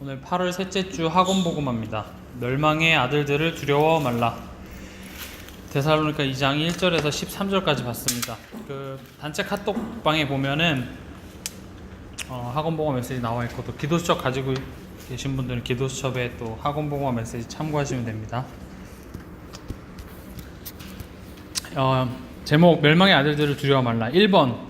오늘 8월 셋째 주 학원 복음합니다. 멸망의 아들들을 두려워 말라. 데살로니가 2장 1절에서 13절까지 봤습니다. 그 단체 카톡방에 보면은 학원 복음 메시지 나와 있고, 또 기도 수첩 가지고 계신 분들은 기도 수첩에 또 학원 복음 메시지 참고하시면 됩니다. 제목 멸망의 아들들을 두려워 말라. 1번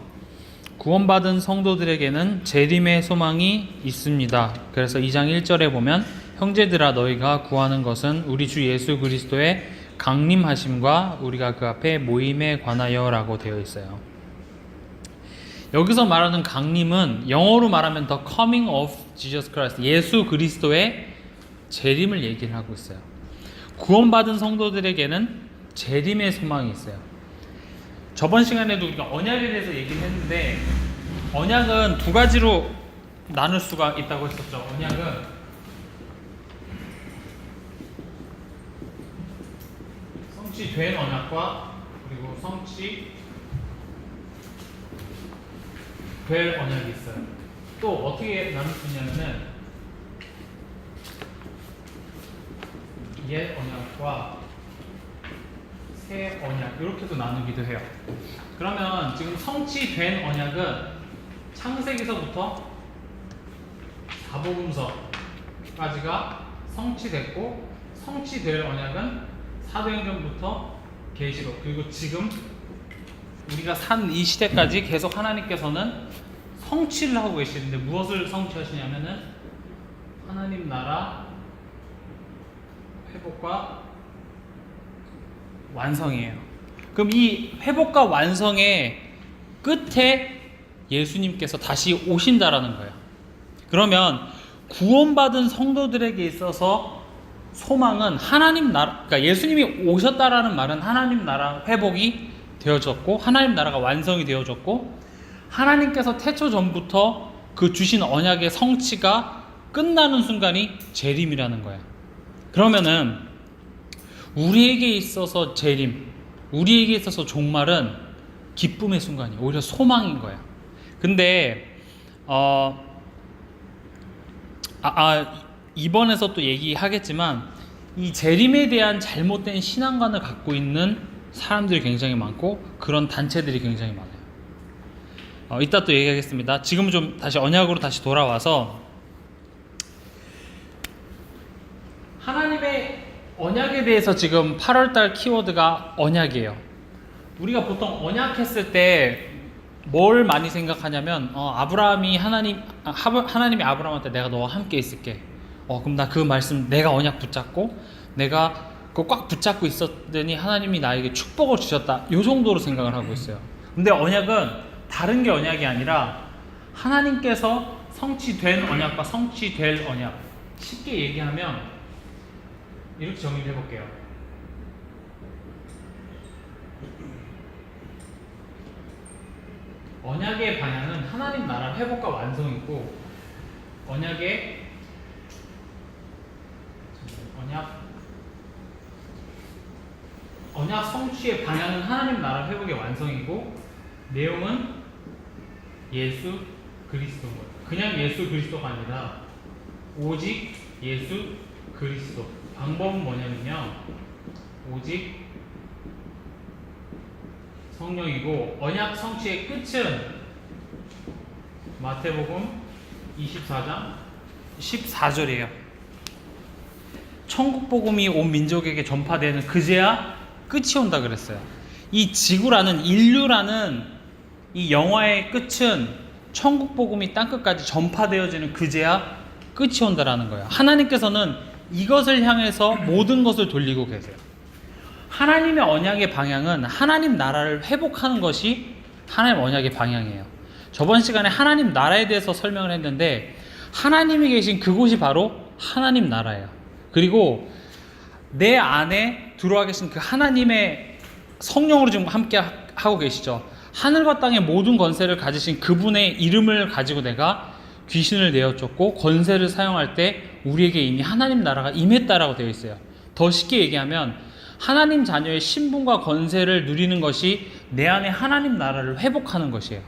구원받은 성도들에게는 재림의 소망이 있습니다. 그래서 2장 1절에 보면 형제들아 너희가 구하는 것은 우리 주 예수 그리스도의 강림하심과 우리가 그 앞에 모임에 관하여 라고 되어 있어요. 여기서 말하는 강림은 영어로 말하면 The coming of Jesus Christ, 예수 그리스도의 재림을 얘기를 하고 있어요. 구원받은 성도들에게는 재림의 소망이 있어요. 저번 시간에도 우리가 언약에 대해서 얘기를 했는데, 언약은 두 가지로 나눌 수가 있다고 했었죠. 언약은 성취된 언약과 그리고 성취될 언약이 있어요. 또 어떻게 나눌 수 있냐면은 옛 언약과 새 언약, 이렇게도 나누기도 해요. 그러면 지금 성취된 언약은 창세기서부터 사복음서까지가 성취됐고, 성취될 언약은 사도행전부터 계시록, 그리고 지금 우리가 산 이 시대까지 계속 하나님께서는 성취를 하고 계시는데, 무엇을 성취하시냐면은 하나님 나라 회복과 완성이에요. 그럼 이 회복과 완성의 끝에 예수님께서 다시 오신다라는 거예요. 그러면 구원받은 성도들에게 있어서 소망은 하나님 나라, 그러니까 예수님이 오셨다라는 말은 하나님 나라 회복이 되어졌고, 하나님 나라가 완성이 되어졌고, 하나님께서 태초 전부터 그 주신 언약의 성취가 끝나는 순간이 재림이라는 거예요. 그러면은 우리에게 있어서 재림, 우리에게 있어서 종말은 기쁨의 순간이에요. 오히려 소망인 거야. 근데 이번에서 또 얘기하겠지만, 이 재림에 대한 잘못된 신앙관을 갖고 있는 사람들이 굉장히 많고, 그런 단체들이 굉장히 많아요. 이따 또 얘기하겠습니다. 지금은 좀 다시 언약으로 다시 돌아와서, 하나님의 언약에 대해서 지금 8월달 키워드가 언약이에요. 우리가 보통 언약했을 때 뭘 많이 생각하냐면, 아브라함이 하나님이 아브라함한테 내가 너와 함께 있을게. 그럼 나 그 말씀, 내가 언약 붙잡고 내가 그거 꽉 붙잡고 있었더니 하나님이 나에게 축복을 주셨다. 이 정도로 생각을 하고 있어요. 근데 언약은 다른 게 언약이 아니라 하나님께서 성취된 언약과 성취될 언약. 쉽게 얘기하면 이렇게 정리를 해볼게요. 언약의 방향은 하나님 나라 회복과 완성이고, 언약 성취의 방향은 하나님 나라 회복의 완성이고, 내용은 예수 그리스도인 거예요. 그냥 예수 그리스도가 아니라 오직 예수 그리스도. 방법은 뭐냐면요, 오직 성령이고, 언약 성취의 끝은 마태복음 24장 14절이에요. 천국 복음이 온 민족에게 전파되는 그제야 끝이 온다 그랬어요. 이 지구라는, 인류라는 이 영화의 끝은 천국 복음이 땅끝까지 전파되어지는 그제야 끝이 온다라는 거예요. 하나님께서는 이것을 향해서 모든 것을 돌리고 계세요. 하나님의 언약의 방향은 하나님 나라를 회복하는 것이 하나님 언약의 방향이에요. 저번 시간에 하나님 나라에 대해서 설명을 했는데, 하나님이 계신 그곳이 바로 하나님 나라예요. 그리고 내 안에 들어와 계신 그 하나님의 성령으로 지금 함께 하고 계시죠. 하늘과 땅의 모든 권세를 가지신 그분의 이름을 가지고 내가 귀신을 내어쫓고 권세를 사용할 때 우리에게 이미 하나님 나라가 임했다라고 되어 있어요. 더 쉽게 얘기하면 하나님 자녀의 신분과 권세를 누리는 것이 내 안에 하나님 나라를 회복하는 것이에요.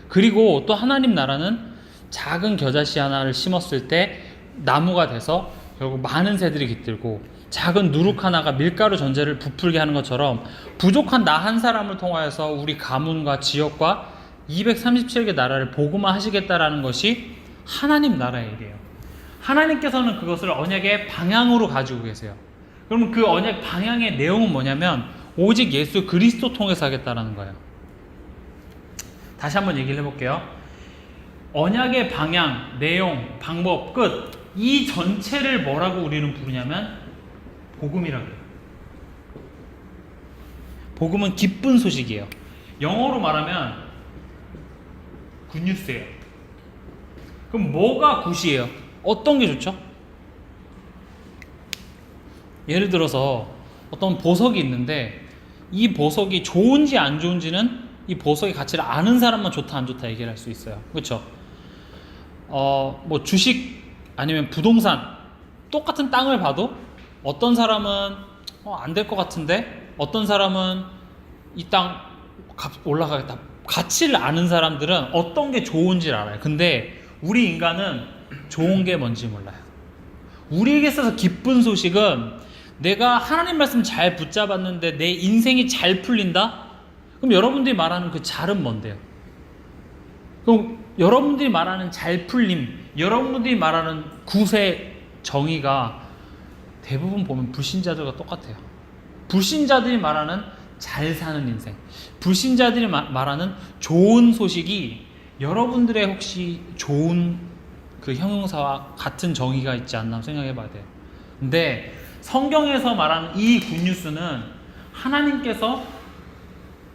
그리고 또 하나님 나라는 작은 겨자씨 하나를 심었을 때 나무가 돼서 결국 많은 새들이 깃들고 작은 누룩 하나가 밀가루 전체를 부풀게 하는 것처럼 부족한 나 한 사람을 통하여서 우리 가문과 지역과 237개 나라를 복음화 하시겠다라는 것이 하나님 나라의 일이에요. 하나님께서는 그것을 언약의 방향으로 가지고 계세요. 그러면 그 언약 방향의 내용은 뭐냐면 오직 예수 그리스도 통해서 하겠다라는 거예요. 다시 한번 얘기를 해볼게요. 언약의 방향, 내용, 방법, 끝, 이 전체를 뭐라고 우리는 부르냐면 복음이라고 해요. 복음은 기쁜 소식이에요. 영어로 말하면 굿뉴스예요. 그럼 뭐가 굿이에요? 어떤 게 좋죠? 예를 들어서 어떤 보석이 있는데 이 보석이 좋은지 안 좋은지는 이 보석의 가치를 아는 사람만 좋다 안 좋다 얘기를 할 수 있어요. 그렇죠? 뭐 주식 아니면 부동산 똑같은 땅을 봐도 어떤 사람은 안 될 것 같은데 어떤 사람은 이 땅 값 올라가겠다. 가치를 아는 사람들은 어떤 게 좋은지를 알아요. 근데 우리 인간은 좋은 게 뭔지 몰라요. 우리에게 있어서 기쁜 소식은 내가 하나님 말씀 잘 붙잡았는데 내 인생이 잘 풀린다? 그럼 여러분들이 말하는 그 잘은 뭔데요? 그럼 여러분들이 말하는 잘 풀림, 여러분들이 말하는 굿의 정의가 대부분 보면 불신자들과 똑같아요. 불신자들이 말하는 잘 사는 인생, 불신자들이 말하는 좋은 소식이 여러분들의 혹시 좋은 그 형용사와 같은 정의가 있지 않나 생각해 봐야 돼요. 근데 성경에서 말하는 이 굿뉴스는 하나님께서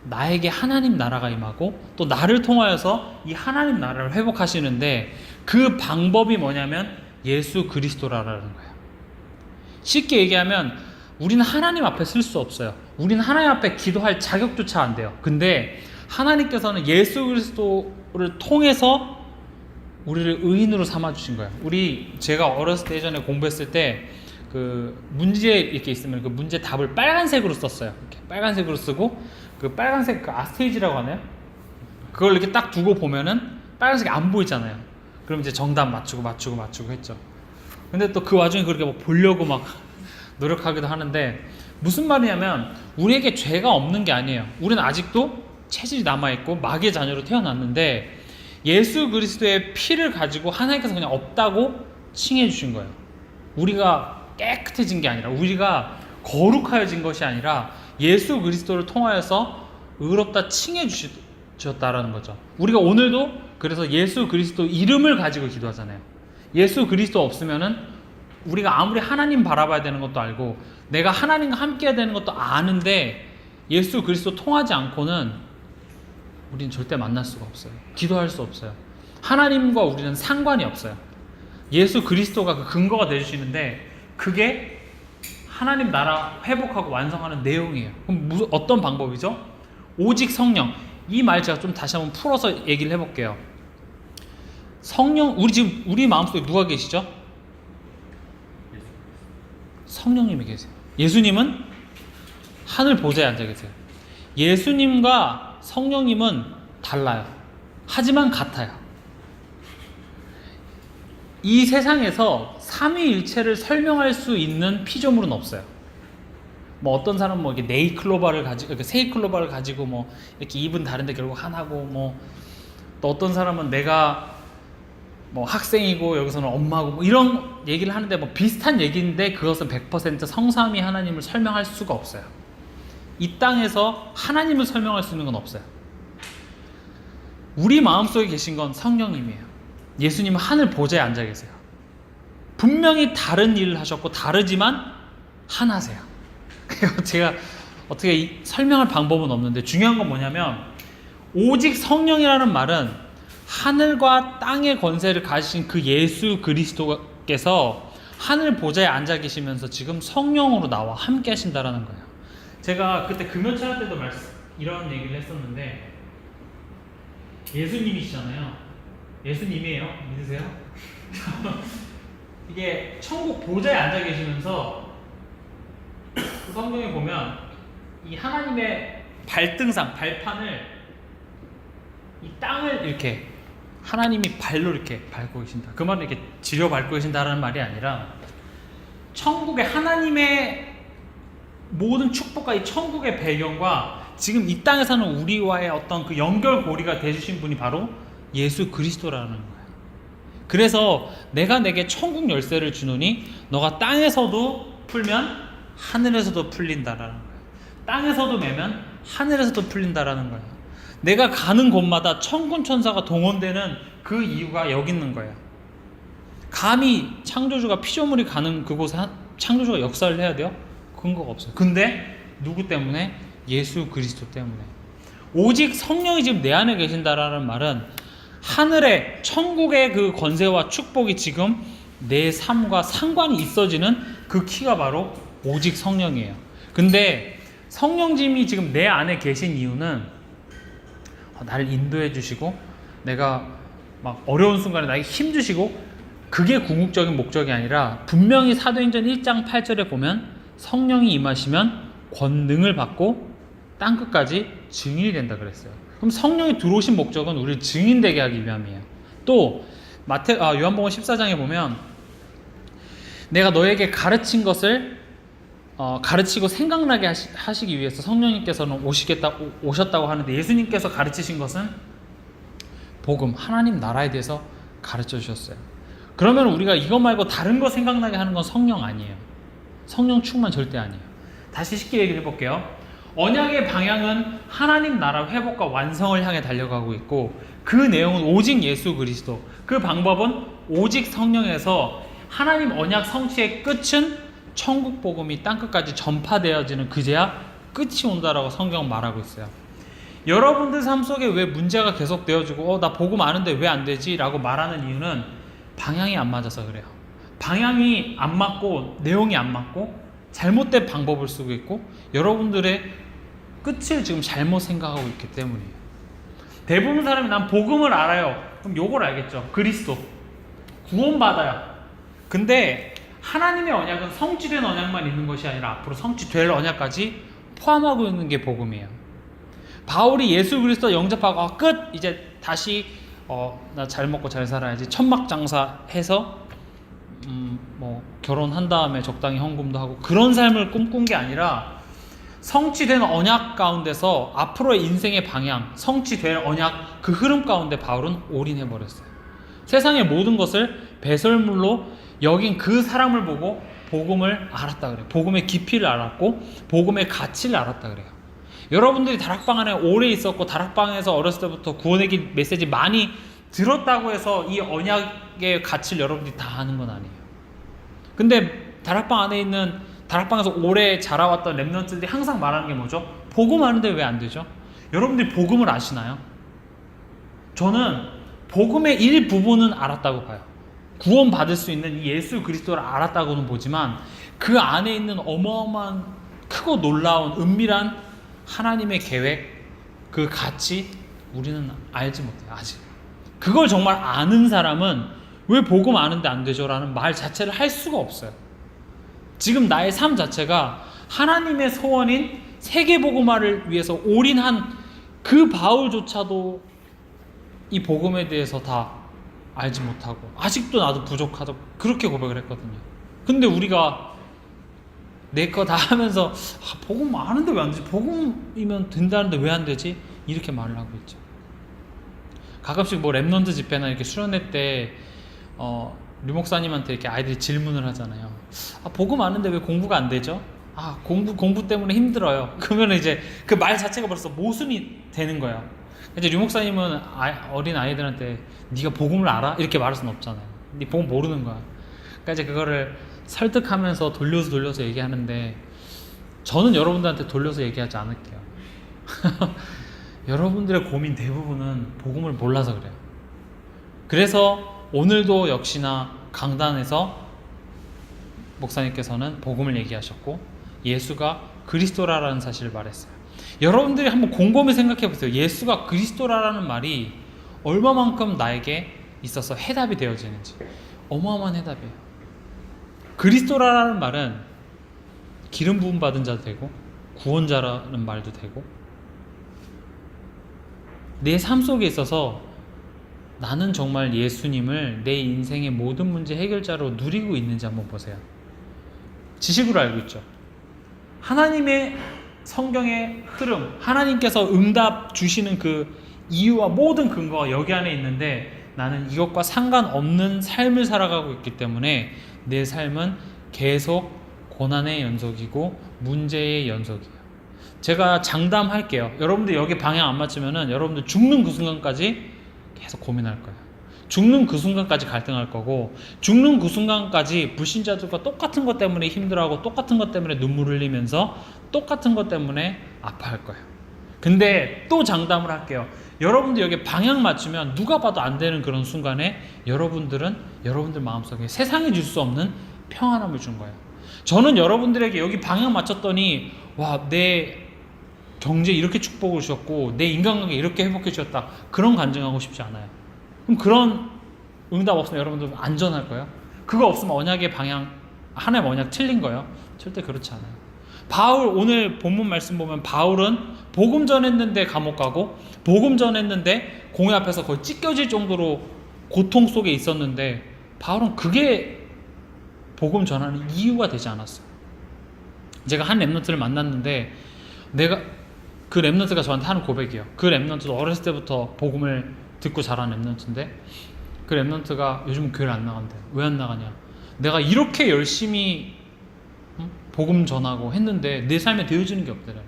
나에게 하나님 나라가 임하고 또 나를 통하여서 이 하나님 나라를 회복하시는데 그 방법이 뭐냐면 예수 그리스도라는 거예요. 쉽게 얘기하면 우리는 하나님 앞에 쓸 수 없어요. 우리는 하나님 앞에 기도할 자격조차 안 돼요. 근데 하나님께서는 예수 그리스도를 통해서 우리를 의인으로 삼아 주신 거예요. 제가 어렸을 때 예전에 공부했을 때 그 문제 이렇게 있으면 그 문제 답을 빨간색으로 썼어요. 이렇게 빨간색으로 쓰고 그 빨간색 그 아스테이지라고 하나요? 그걸 이렇게 딱 두고 보면은 빨간색이 안 보이잖아요. 그럼 이제 정답 맞추고 했죠. 근데 또 그 와중에 그렇게 막 보려고 막 노력하기도 하는데 무슨 말이냐면 우리에게 죄가 없는 게 아니에요. 우리는 아직도 체질이 남아있고 마귀의 자녀로 태어났는데 예수 그리스도의 피를 가지고 하나님께서 그냥 없다고 칭해 주신 거예요. 우리가 깨끗해진 게 아니라 우리가 거룩하여진 것이 아니라 예수 그리스도를 통하여서 의롭다 칭해 주셨다라는 거죠. 우리가 오늘도 그래서 예수 그리스도 이름을 가지고 기도하잖아요. 예수 그리스도 없으면은 우리가 아무리 하나님 바라봐야 되는 것도 알고 내가 하나님과 함께 해야 되는 것도 아는데 예수 그리스도 통하지 않고는 우리는 절대 만날 수가 없어요. 기도할 수 없어요. 하나님과 우리는 상관이 없어요. 예수 그리스도가 그 근거가 되주시는데 그게 하나님 나라 회복하고 완성하는 내용이에요. 그럼 어떤 방법이죠? 오직 성령. 이 말 제가 좀 다시 한번 풀어서 얘기를 해볼게요. 성령, 우리 마음속에 누가 계시죠? 성령님이 계세요. 예수님은 하늘 보좌에 앉아 계세요. 예수님과 성령님은 달라요. 하지만 같아요. 이 세상에서 삼위일체를 설명할 수 있는 피조물은 없어요. 뭐 어떤 사람은 뭐 이렇게 네이클로바를 가지고 이렇게 세이클로바를 가지고 뭐 이렇게 입은 다른데 결국 하나고 뭐 또 어떤 사람은 내가 뭐 학생이고 여기서는 엄마고 뭐 이런 얘기를 하는데 뭐 비슷한 얘기인데 그것은 100% 성삼위 하나님을 설명할 수가 없어요. 이 땅에서 하나님을 설명할 수 있는 건 없어요. 우리 마음속에 계신 건 성령님이에요. 예수님은 하늘 보좌에 앉아 계세요. 분명히 다른 일을 하셨고 다르지만 하나세요. 제가 어떻게 설명할 방법은 없는데 중요한 건 뭐냐면 오직 성령이라는 말은 하늘과 땅의 권세를 가지신 그 예수 그리스도께서 하늘 보좌에 앉아 계시면서 지금 성령으로 나와 함께 하신다라는 거예요. 제가 그때 금요철 때도 이런 얘기를 했었는데 예수님이시잖아요. 예수님이에요. 믿으세요? 이게 천국 보좌에 앉아 계시면서 그 성경에 보면 이 하나님의 발등상, 발판을 이 땅을 이렇게 하나님이 발로 이렇게 밟고 계신다. 그 말은 이렇게 지려 밟고 계신다라는 말이 아니라 천국의 하나님의 모든 축복과 이 천국의 배경과 지금 이 땅에 사는 우리와의 어떤 그 연결고리가 되주신 분이 바로 예수 그리스도라는 거예요. 그래서 내가 내게 천국 열쇠를 주노니 너가 땅에서도 풀면 하늘에서도 풀린다라는 거예요. 땅에서도 매면 하늘에서도 풀린다라는 거예요. 내가 가는 곳마다 천군 천사가 동원되는 그 이유가 여기 있는 거예요. 감히 창조주가 피조물이 가는 그곳에 창조주가 역사를 해야 돼요? 근거가 없어요. 근데 누구 때문에? 예수 그리스도 때문에. 오직 성령이 지금 내 안에 계신다라는 말은 하늘의 천국의 그 권세와 축복이 지금 내 삶과 상관이 있어지는 그 키가 바로 오직 성령이에요. 근데 성령님이 지금 내 안에 계신 이유는 나를 인도해 주시고 내가 막 어려운 순간에 나에게 힘 주시고 그게 궁극적인 목적이 아니라 분명히 사도행전 1장 8절에 보면 성령이 임하시면 권능을 받고 땅끝까지 증인이 된다 그랬어요. 그럼 성령이 들어오신 목적은 우리를 증인되게 하기 위함이에요. 또 요한복음 14장에 보면 내가 너에게 가르친 것을 가르치고 생각나게 하시기 위해서 성령님께서는 오셨다고 하는데 예수님께서 가르치신 것은 복음, 하나님 나라에 대해서 가르쳐 주셨어요. 그러면 우리가 이거 말고 다른 거 생각나게 하는 건 성령 아니에요. 성령 충만 절대 아니에요. 다시 쉽게 얘기를 해볼게요. 언약의 방향은 하나님 나라 회복과 완성을 향해 달려가고 있고 그 내용은 오직 예수 그리스도, 그 방법은 오직 성령에서 하나님 언약 성취의 끝은 천국 복음이 땅끝까지 전파되어지는 그제야 끝이 온다라고 성경은 말하고 있어요. 여러분들 삶 속에 왜 문제가 계속 되어지고 나 복음 아는데 왜 안 되지? 라고 말하는 이유는 방향이 안 맞아서 그래요. 방향이 안 맞고 내용이 안 맞고 잘못된 방법을 쓰고 있고 여러분들의 끝을 지금 잘못 생각하고 있기 때문이에요. 대부분 사람이 난 복음을 알아요. 그럼 요걸 알겠죠. 그리스도 구원받아요. 근데 하나님의 언약은 성취된 언약만 있는 것이 아니라 앞으로 성취될 언약까지 포함하고 있는 게 복음이에요. 바울이 예수 그리스도 영접하고 끝! 이제 다시 나 잘 먹고 잘 살아야지 천막장사해서 결혼한 다음에 적당히 헌금도 하고 그런 삶을 꿈꾼 게 아니라 성취된 언약 가운데서 앞으로의 인생의 방향, 성취될 언약 그 흐름 가운데 바울은 올인해버렸어요. 세상의 모든 것을 배설물로 여긴 그 사람을 보고 복음을 알았다 그래요. 복음의 깊이를 알았고 복음의 가치를 알았다 그래요. 여러분들이 다락방 안에 오래 있었고 다락방에서 어렸을 때부터 구원의 길 메시지 많이 들었다고 해서 이 언약의 가치를 여러분들이 다 아는 건 아니에요. 근데 다락방 안에 있는 다락방에서 오래 자라왔던 랩런트들이 항상 말하는 게 뭐죠? 복음 아는데 왜 안 되죠? 여러분들이 복음을 아시나요? 저는 복음의 일부분은 알았다고 봐요. 구원받을 수 있는 이 예수 그리스도를 알았다고는 보지만 그 안에 있는 어마어마한 크고 놀라운 은밀한 하나님의 계획, 그 가치 우리는 알지 못해요. 아직. 그걸 정말 아는 사람은 왜 복음 아는데 안 되죠? 라는 말 자체를 할 수가 없어요. 지금 나의 삶 자체가 하나님의 소원인 세계복음화를 위해서 올인한 그 바울조차도 이 복음에 대해서 다 알지 못하고 아직도 나도 부족하다고 그렇게 고백을 했거든요. 근데 우리가 내 거 다 하면서 복음 아는데 왜 안 되지? 복음이면 된다는데 왜 안 되지? 이렇게 말을 하고 있죠. 가끔씩 랩런트 집회나 이렇게 수련회 때 류 목사님한테 이렇게 아이들이 질문을 하잖아요. 복음 아는데 왜 공부가 안 되죠? 공부 때문에 힘들어요. 그러면 이제 그 말 자체가 벌써 모순이 되는 거예요. 이제 류 목사님은 어린 아이들한테 네가 복음을 알아? 이렇게 말할 수는 없잖아요. 네 복음 모르는 거야. 그러니까 이제 그거를 설득하면서 돌려서 얘기하는데 저는 여러분들한테 돌려서 얘기하지 않을게요. 여러분들의 고민 대부분은 복음을 몰라서 그래요. 그래서 오늘도 역시나 강단에서 목사님께서는 복음을 얘기하셨고 예수가 그리스도라는 사실을 말했어요. 여러분들이 한번 곰곰이 생각해 보세요. 예수가 그리스도라는 말이 얼마만큼 나에게 있어서 해답이 되어지는지. 어마어마한 해답이에요. 그리스도라는 말은 기름 부음 받은 자도 되고 구원자라는 말도 되고 내 삶 속에 있어서 나는 정말 예수님을 내 인생의 모든 문제 해결자로 누리고 있는지 한번 보세요. 지식으로 알고 있죠. 하나님의 성경의 흐름, 하나님께서 응답 주시는 그 이유와 모든 근거가 여기 안에 있는데 나는 이것과 상관없는 삶을 살아가고 있기 때문에 내 삶은 계속 고난의 연속이고 문제의 연속이에요. 제가 장담할게요. 여러분들 여기 방향 안 맞추면은 여러분들 죽는 그 순간까지 계속 고민할 거예요. 죽는 그 순간까지 갈등할 거고, 죽는 그 순간까지 불신자들과 똑같은 것 때문에 힘들어하고 똑같은 것 때문에 눈물 흘리면서 똑같은 것 때문에 아파할 거예요. 근데 또 장담을 할게요. 여러분들 여기 방향 맞추면 누가 봐도 안 되는 그런 순간에 여러분들은 여러분들 마음속에 세상이 줄 수 없는 평안함을 준 거예요. 저는 여러분들에게 여기 방향 맞췄더니 와, 내 경제 이렇게 축복을 주셨고 내 인간관계 이렇게 회복해 주셨다, 그런 간증하고 싶지 않아요. 그럼 그런 응답 없으면 여러분들 안전할 거예요? 그거 없으면 언약의 방향, 하나님 언약 틀린 거예요? 절대 그렇지 않아요. 바울, 오늘 본문 말씀 보면 바울은 복음 전했는데 감옥 가고 복음 전했는데 공회 앞에서 거의 찢겨질 정도로 고통 속에 있었는데 바울은 그게 복음 전하는 이유가 되지 않았어요. 제가 한 랩런트를 만났는데 그 랩런트가 저한테 하는 고백이에요. 그 랩런트도 어렸을 때부터 복음을 듣고 자란 랩런트인데 그 랩런트가 요즘 교회를 안 나간대요. 왜 안 나가냐? 내가 이렇게 열심히 복음 전하고 했는데 내 삶에 되어지는 게 없더래요.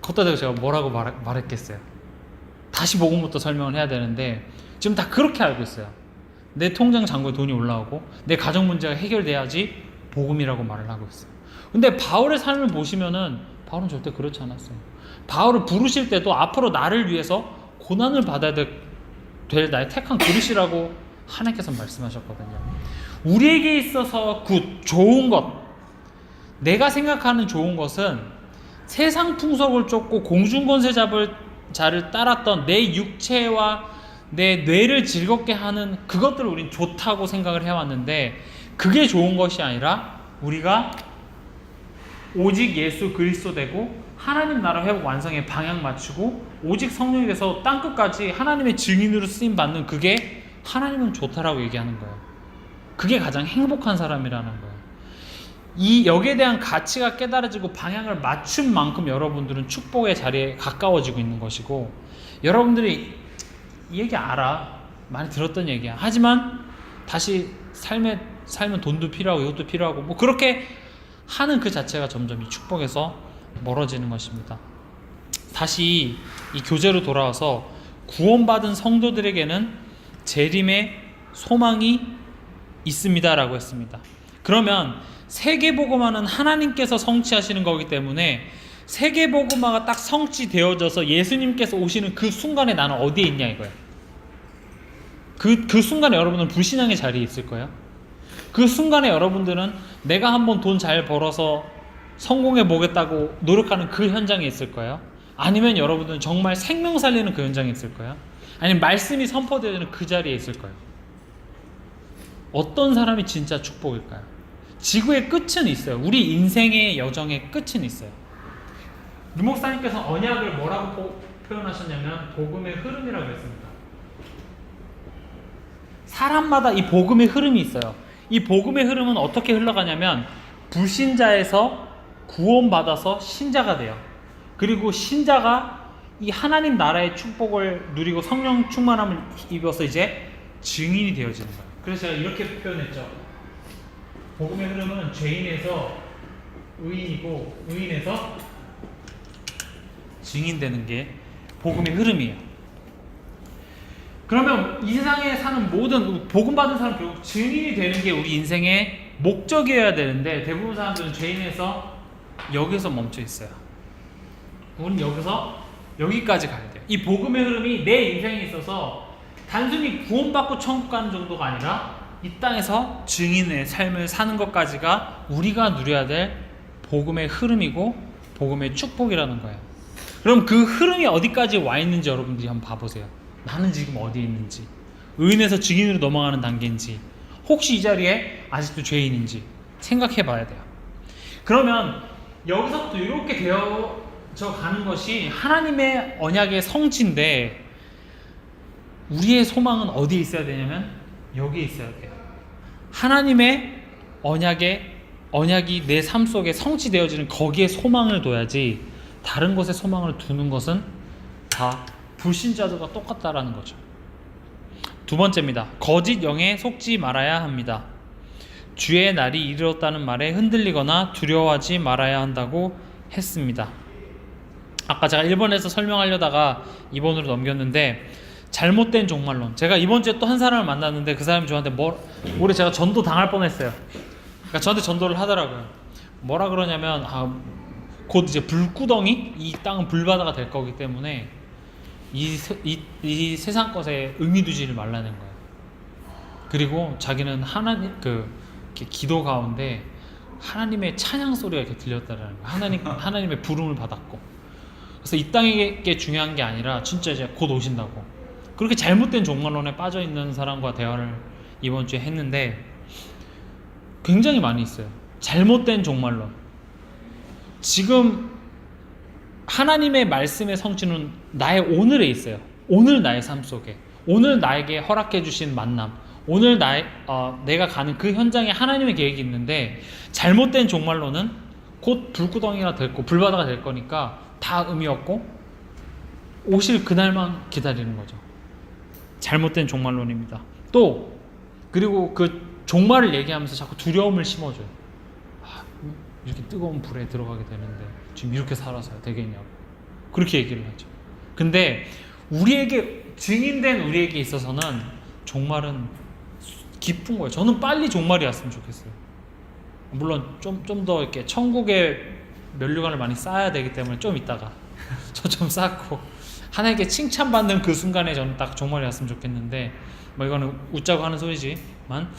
걷다 대고 제가 뭐라고 말했겠어요? 다시 복음부터 설명을 해야 되는데 지금 다 그렇게 알고 있어요. 내 통장 잔고에 돈이 올라오고 내 가정 문제가 해결돼야지 복음이라고 말을 하고 있어요. 근데 바울의 삶을 보시면은 바울은 절대 그렇지 않았어요. 바울을 부르실 때도 앞으로 나를 위해서 고난을 받아야 될 나의 택한 그릇이라고 하나님께서 말씀하셨거든요. 우리에게 있어서 좋은 것, 내가 생각하는 좋은 것은 세상 풍속을 쫓고 공중권세 잡을 자를 따랐던 내 육체와 내 뇌를 즐겁게 하는 그것들을 우린 좋다고 생각을 해왔는데 그게 좋은 것이 아니라 우리가 오직 예수 그리스도 되고 하나님 나라 회복 완성에 방향 맞추고 오직 성령에게서 땅끝까지 하나님의 증인으로 쓰임 받는 그게 하나님은 좋다라고 얘기하는 거예요. 그게 가장 행복한 사람이라는 거예요. 이 여기에 대한 가치가 깨달아지고 방향을 맞춘 만큼 여러분들은 축복의 자리에 가까워지고 있는 것이고, 여러분들이 이 얘기 알아, 많이 들었던 얘기야. 하지만 다시 삶은 돈도 필요하고 이것도 필요하고 뭐 그렇게 하는 그 자체가 점점 이 축복에서 멀어지는 것입니다. 다시 이 교재로 돌아와서 구원받은 성도들에게는 재림의 소망이 있습니다라고 했습니다. 그러면 세계복음화는 하나님께서 성취하시는 거기 때문에 세계복음화가 딱 성취되어져서 예수님께서 오시는 그 순간에 나는 어디에 있냐 이거예요. 그 순간에 여러분은 불신앙의 자리에 있을 거예요. 그 순간에 여러분들은 내가 한번 돈 잘 벌어서 성공해 보겠다고 노력하는 그 현장에 있을 거예요. 아니면 여러분들은 정말 생명 살리는 그 현장에 있을 거예요. 아니면 말씀이 선포되는 그 자리에 있을 거예요. 어떤 사람이 진짜 축복일까요? 지구의 끝은 있어요. 우리 인생의 여정의 끝은 있어요. 류 목사님께서 언약을 뭐라고 표현하셨냐면 복음의 흐름이라고 했습니다. 사람마다 이 복음의 흐름이 있어요. 이 복음의 흐름은 어떻게 흘러가냐면 불신자에서 구원받아서 신자가 돼요. 그리고 신자가 이 하나님 나라의 축복을 누리고 성령 충만함을 입어서 이제 증인이 되어지는 거예요. 그래서 제가 이렇게 표현했죠. 복음의 흐름은 죄인에서 의인이고 의인에서 증인되는 게 복음의 흐름이에요. 그러면 이 세상에 사는 모든 복음 받은 사람 결국 증인이 되는 게 우리 인생의 목적이어야 되는데 대부분 사람들은 죄인에서 여기서 멈춰 있어요. 우리는 여기서 여기까지 가야 돼요. 이 복음의 흐름이 내 인생에 있어서 단순히 구원받고 천국 가는 정도가 아니라 이 땅에서 증인의 삶을 사는 것까지가 우리가 누려야 될 복음의 흐름이고 복음의 축복이라는 거예요. 그럼 그 흐름이 어디까지 와 있는지 여러분들이 한번 봐보세요. 나는 지금 어디에 있는지, 의인에서 증인으로 넘어가는 단계인지, 혹시 이 자리에 아직도 죄인인지 생각해 봐야 돼요. 그러면 여기서부터 이렇게 되어져 가는 것이 하나님의 언약의 성취인데 우리의 소망은 어디에 있어야 되냐면 여기에 있어야 돼요. 하나님의 언약이 내 삶 속에 성취되어지는 거기에 소망을 둬야지 다른 곳에 소망을 두는 것은 다 불신자들과 똑같다라는 거죠. 두 번째입니다. 거짓 영에 속지 말아야 합니다. 주의 날이 이르렀다는 말에 흔들리거나 두려워하지 말아야 한다고 했습니다. 아까 제가 1번에서 설명하려다가 2번으로 넘겼는데, 잘못된 종말론. 제가 이번 주에 또 한 사람을 만났는데 그 사람이 저한테 올해 제가 전도 당할 뻔했어요. 그러니까 저한테 전도를 하더라고요. 뭐라 그러냐면 곧 이제 불구덩이, 이 땅은 불바다가 될 거기 때문에 이 세상 것에 응이 두지를 말라는 거예요. 그리고 자기는 하나님 이렇게 기도 가운데 하나님의 찬양 소리가 이렇게 들렸다라는 거예요. 하나님의 부름을 받았고, 그래서 이 땅에 중요한 게 아니라 진짜 이제 곧 오신다고. 그렇게 잘못된 종말론에 빠져 있는 사람과 대화를 이번 주에 했는데 굉장히 많이 있어요. 잘못된 종말론. 지금 하나님의 말씀의 성취는 나의 오늘에 있어요. 오늘 나의 삶 속에, 오늘 나에게 허락해 주신 만남, 오늘 내가 가는 그 현장에 하나님의 계획이 있는데, 잘못된 종말론은 곧 불구덩이가 될 거, 불바다가 될 거니까 다 의미 없고 오실 그날만 기다리는 거죠. 잘못된 종말론입니다. 또 그리고 그 종말을 얘기하면서 자꾸 두려움을 심어줘요. 이렇게 뜨거운 불에 들어가게 되는데 지금 이렇게 살아서야 되겠냐고 그렇게 얘기를 하죠. 근데 우리에게 증인된 우리에게 있어서는 종말은 기쁜 거예요. 저는 빨리 종말이 왔으면 좋겠어요. 물론 좀 더 이렇게 천국에 면류관을 많이 쌓아야 되기 때문에 좀 이따가 저 좀 쌓고 하나님께 칭찬받는 그 순간에 저는 딱 종말이 왔으면 좋겠는데, 뭐 이거는 웃자고 하는 소리지만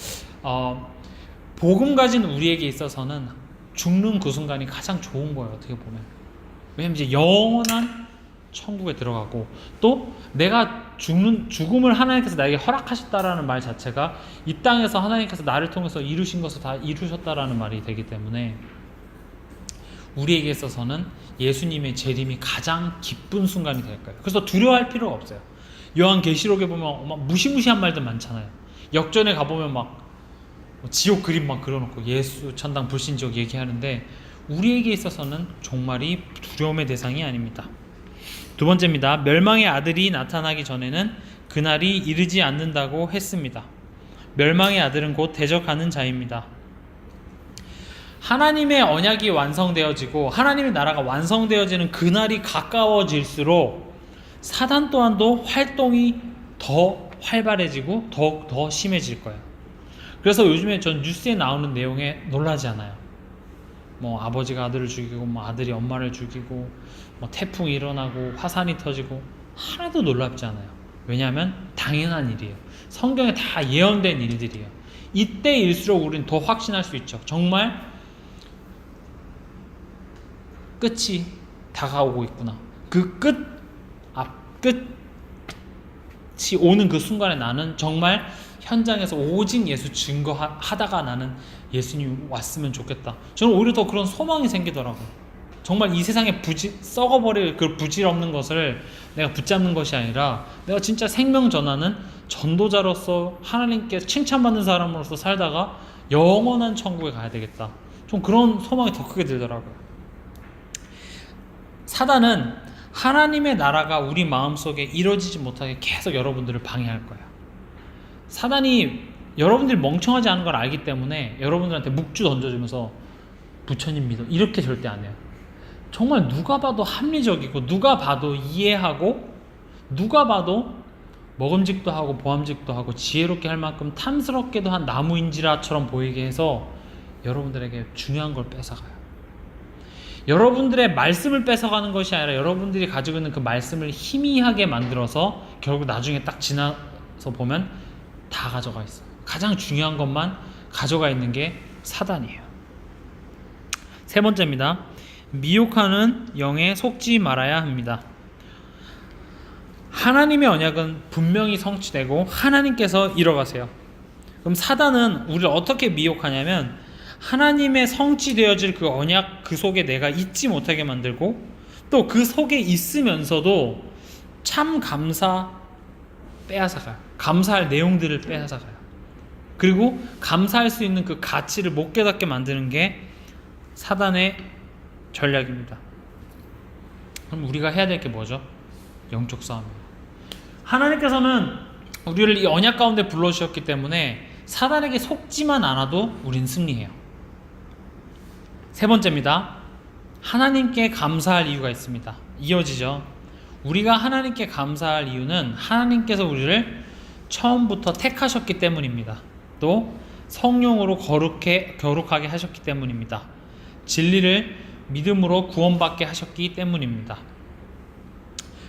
복음 가진 우리에게 있어서는 죽는 그 순간이 가장 좋은 거예요. 어떻게 보면. 왜냐면 이제 영원한 천국에 들어가고, 또 내가 죽음을 하나님께서 나에게 허락하셨다라는 말 자체가 이 땅에서 하나님께서 나를 통해서 이루신 것을 다 이루셨다라는 말이 되기 때문에 우리에게 있어서는 예수님의 재림이 가장 기쁜 순간이 될 거예요. 그래서 두려워할 필요가 없어요. 요한계시록에 보면 무시무시한 말들 많잖아요. 역전에 가보면 막 지옥 그림 막 그려놓고 예수 천당 불신지옥 얘기하는데, 우리에게 있어서는 종말이 두려움의 대상이 아닙니다. 두 번째입니다. 멸망의 아들이 나타나기 전에는 그날이 이르지 않는다고 했습니다. 멸망의 아들은 곧 대적하는 자입니다. 하나님의 언약이 완성되어지고 하나님의 나라가 완성되어지는 그날이 가까워질수록 사단 또한도 활동이 더 활발해지고 더 심해질 거예요. 그래서 요즘에 전 뉴스에 나오는 내용에 놀라지 않아요. 뭐 아버지가 아들을 죽이고, 뭐 아들이 엄마를 죽이고, 뭐 태풍이 일어나고 화산이 터지고, 하나도 놀랍지 않아요. 왜냐하면 당연한 일이에요. 성경에 다 예언된 일들이에요. 이때일수록 우리는 더 확신할 수 있죠. 정말 끝이 다가오고 있구나. 그 끝이 오는 그 순간에 나는 정말 현장에서 오직 예수 증거하다가 나는 예수님 왔으면 좋겠다. 저는 오히려 더 그런 소망이 생기더라고요. 정말 이 세상에 썩어버릴 그 부질없는 것을 내가 붙잡는 것이 아니라 내가 진짜 생명 전하는 전도자로서 하나님께 칭찬받는 사람으로서 살다가 영원한 천국에 가야 되겠다. 좀 그런 소망이 더 크게 들더라고요. 사단은 하나님의 나라가 우리 마음속에 이루어지지 못하게 계속 여러분들을 방해할 거예요. 사단이 여러분들이 멍청하지 않은 걸 알기 때문에 여러분들한테 묵주 던져주면서 부처님 믿어 이렇게 절대 안 해요. 정말 누가 봐도 합리적이고, 누가 봐도 이해하고, 누가 봐도 먹음직도 하고 보암직도 하고 지혜롭게 할 만큼 탐스럽게도 한 나무인지라처럼 보이게 해서 여러분들에게 중요한 걸 뺏어가요. 여러분들의 말씀을 뺏어가는 것이 아니라 여러분들이 가지고 있는 그 말씀을 희미하게 만들어서 결국 나중에 딱 지나서 보면 다 가져가 있어요. 가장 중요한 것만 가져가 있는 게 사단이에요. 세 번째입니다. 미혹하는 영에 속지 말아야 합니다. 하나님의 언약은 분명히 성취되고 하나님께서 이뤄가세요. 그럼 사단은 우리를 어떻게 미혹하냐면, 하나님의 성취되어질 그 언약 그 속에 내가 있지 못하게 만들고, 또 그 속에 있으면서도 참 감사 빼앗아가요. 감사할 내용들을 빼앗아가요. 그리고 감사할 수 있는 그 가치를 못 깨닫게 만드는 게 사단의 전략입니다. 그럼 우리가 해야 될 게 뭐죠? 영적 싸움이에요. 하나님께서는 우리를 이 언약 가운데 불러주셨기 때문에 사단에게 속지만 않아도 우린 승리해요. 세 번째입니다. 하나님께 감사할 이유가 있습니다. 이어지죠. 우리가 하나님께 감사할 이유는 하나님께서 우리를 처음부터 택하셨기 때문입니다. 또 성령으로 거룩하게 하셨기 때문입니다. 진리를 믿음으로 구원받게 하셨기 때문입니다.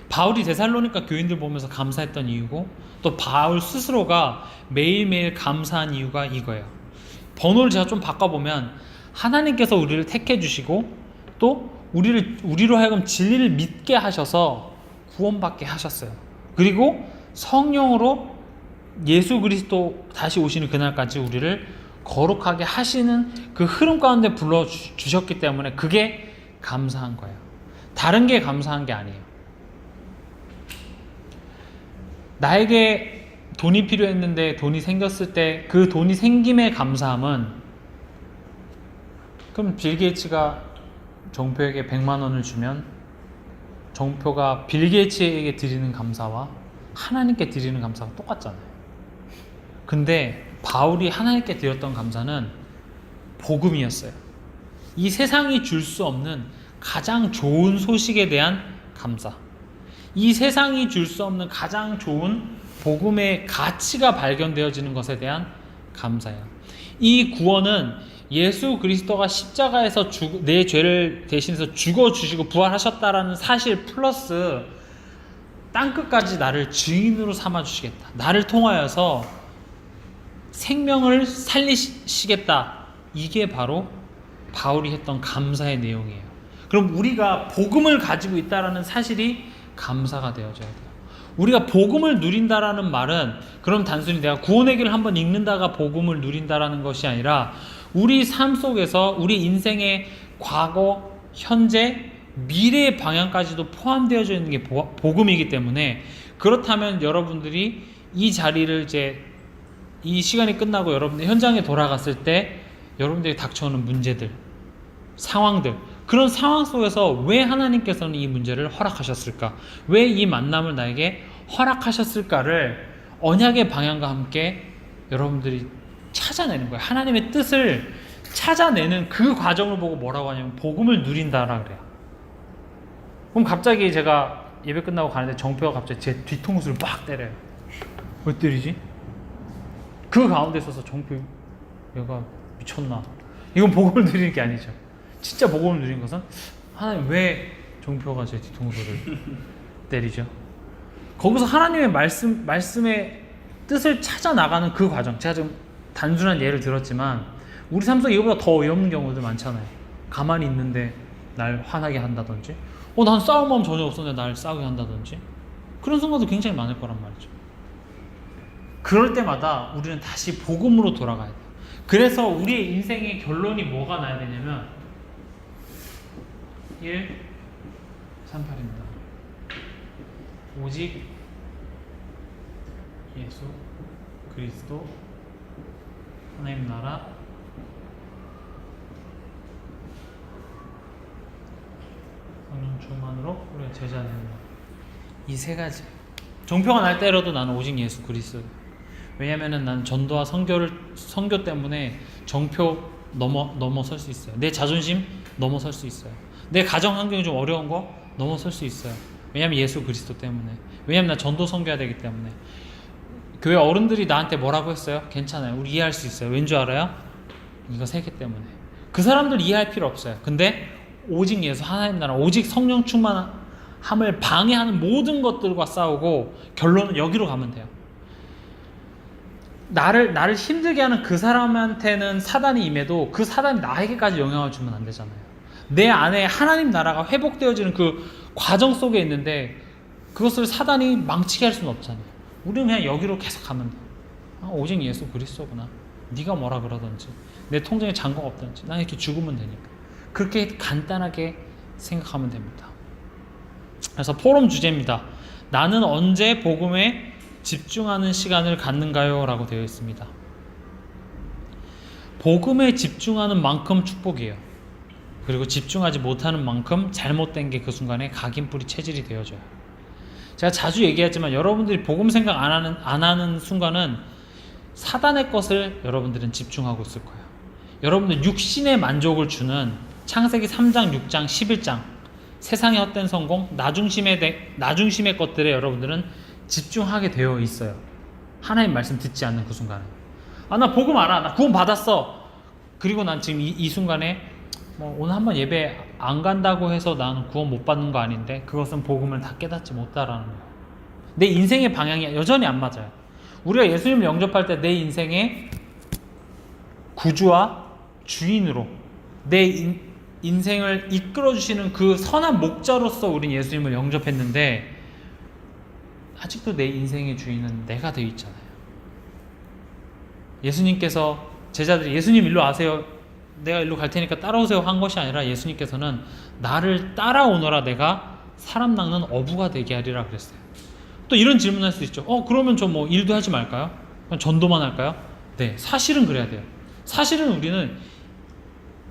바울이 데살로니가 교인들 보면서 감사했던 이유고, 또 바울 스스로가 매일매일 감사한 이유가 이거예요. 번호를 제가 좀 바꿔보면 하나님께서 우리를 택해 주시고 또 우리로 하여금 진리를 믿게 하셔서 구원받게 하셨어요. 그리고 성령으로 예수 그리스도 다시 오시는 그날까지 우리를 거룩하게 하시는 그 흐름 가운데 불러주셨기 때문에 그게 감사한 거예요. 다른 게 감사한 게 아니에요. 나에게 돈이 필요했는데 돈이 생겼을 때 그 돈이 생김의 감사함은, 그럼 빌 게이츠가 정표에게 100만 원을 주면 정표가 빌 게이츠에게 드리는 감사와 하나님께 드리는 감사가 똑같잖아요. 근데 바울이 하나님께 드렸던 감사는 복음이었어요. 이 세상이 줄 수 없는 가장 좋은 소식에 대한 감사, 이 세상이 줄 수 없는 가장 좋은 복음의 가치가 발견되어지는 것에 대한 감사예요. 이 구원은 예수 그리스도가 십자가에서 내 죄를 대신해서 죽어주시고 부활하셨다라는 사실 플러스 땅끝까지 나를 증인으로 삼아주시겠다, 나를 통하여서 생명을 살리시겠다, 이게 바로 바울이 했던 감사의 내용이에요. 그럼 우리가 복음을 가지고 있다라는 사실이 감사가 되어져야 돼요. 우리가 복음을 누린다라는 말은 그럼 단순히 내가 구원의 길을 한번 읽는다가 복음을 누린다라는 것이 아니라 우리 삶 속에서 우리 인생의 과거, 현재, 미래의 방향까지도 포함되어져 있는 게 복음이기 때문에, 그렇다면 여러분들이 이 자리를 이제 이 시간이 끝나고 여러분들 현장에 돌아갔을 때 여러분들이 닥쳐오는 문제들, 상황들, 그런 상황 속에서 왜 하나님께서는 이 문제를 허락하셨을까? 왜 이 만남을 나에게 허락하셨을까를 언약의 방향과 함께 여러분들이 찾아내는 거예요. 하나님의 뜻을 찾아내는 그 과정을 보고 뭐라고 하냐면 복음을 누린다라 그래요. 그럼 갑자기 제가 예배 끝나고 가는데 정표가 갑자기 제 뒤통수를 막 때려요. 왜 때리지? 그 가운데 있어서 정표, 얘가 미쳤나? 이건 복음을 누리는 게 아니죠. 진짜 복음을 누린 것은 하나님 왜 정표가 제 뒤통수를 때리죠? 거기서 하나님의 말씀의 뜻을 찾아 나가는 그 과정. 제가 지금 단순한 예를 들었지만 우리 삶 속에 이거보다 더 어이없는 경우들 많잖아요. 가만히 있는데 날 화나게 한다든지, 난 싸울 마음 전혀 없었는데 날 싸우게 한다든지, 그런 순간도 굉장히 많을 거란 말이죠. 그럴 때마다 우리는 다시 복음으로 돌아가야 돼요. 그래서 우리의 인생의 결론이 뭐가 나야 되냐면 1:38입니다. 오직 예수 그리스도 하나님 나라 성령 충만으로 우리가 제자 되는 것, 이 세 가지. 정표가 날 때려도 나는 오직 예수 그리스도. 왜냐면은 난 전도와 선교 때문에 정표 넘어설 수 있어요. 내 자존심 넘어설 수 있어요. 내 가정 환경이 좀 어려운 거 넘어설 수 있어요. 왜냐면 예수 그리스도 때문에. 왜냐면 나 전도 선교해야 되기 때문에. 교회 어른들이 나한테 뭐라고 했어요? 괜찮아요. 우리 이해할 수 있어요. 왠 줄 알아요? 이거 세 개 때문에. 그 사람들 이해할 필요 없어요. 근데 오직 예수 하나님 나라, 오직 성령 충만함을 방해하는 모든 것들과 싸우고 결론은 여기로 가면 돼요. 나를 힘들게 하는 그 사람한테는 사단이 임해도 그 사단이 나에게까지 영향을 주면 안 되잖아요. 내 안에 하나님 나라가 회복되어지는 그 과정 속에 있는데 그것을 사단이 망치게 할 수는 없잖아요. 우리는 그냥 여기로 계속 가면 돼요. 오직 예수 그리스도구나. 네가 뭐라 그러든지 내 통장에 잔고가 없든지 난 이렇게 죽으면 되니까. 그렇게 간단하게 생각하면 됩니다. 그래서 포럼 주제입니다. 나는 언제 복음의 집중하는 시간을 갖는가요? 라고 되어 있습니다. 복음에 집중하는 만큼 축복이에요. 그리고 집중하지 못하는 만큼 잘못된 게 그 순간에 각인뿌리 체질이 되어져요. 제가 자주 얘기하지만 여러분들이 복음 생각 안 하는 순간은 사단의 것을 여러분들은 집중하고 있을 거예요. 여러분들 육신의 만족을 주는 창세기 3장, 6장, 11장 세상의 헛된 성공, 나중심의 것들에 여러분들은 집중하게 되어 있어요. 하나님 말씀 듣지 않는 그 순간에. 나 복음 알아. 나 구원 받았어. 그리고 난 지금 이 순간에 오늘 한번 예배 안 간다고 해서 나는 구원 못 받는 거 아닌데 그것은 복음을 다 깨닫지 못하라는 거예요. 내 인생의 방향이 여전히 안 맞아요. 우리가 예수님을 영접할 때 내 인생의 구주와 주인으로 내 인생을 이끌어주시는 그 선한 목자로서 우린 예수님을 영접했는데 아직도 내 인생의 주인은 내가 되어 있잖아요. 예수님께서 제자들이 예수님 일로 와세요. 내가 일로 갈 테니까 따라오세요 한 것이 아니라 예수님께서는 나를 따라오너라 내가 사람 낚는 어부가 되게 하리라 그랬어요. 또 이런 질문을 할 수 있죠. 그러면 저 일도 하지 말까요? 그냥 전도만 할까요? 네, 사실은 그래야 돼요. 사실은 우리는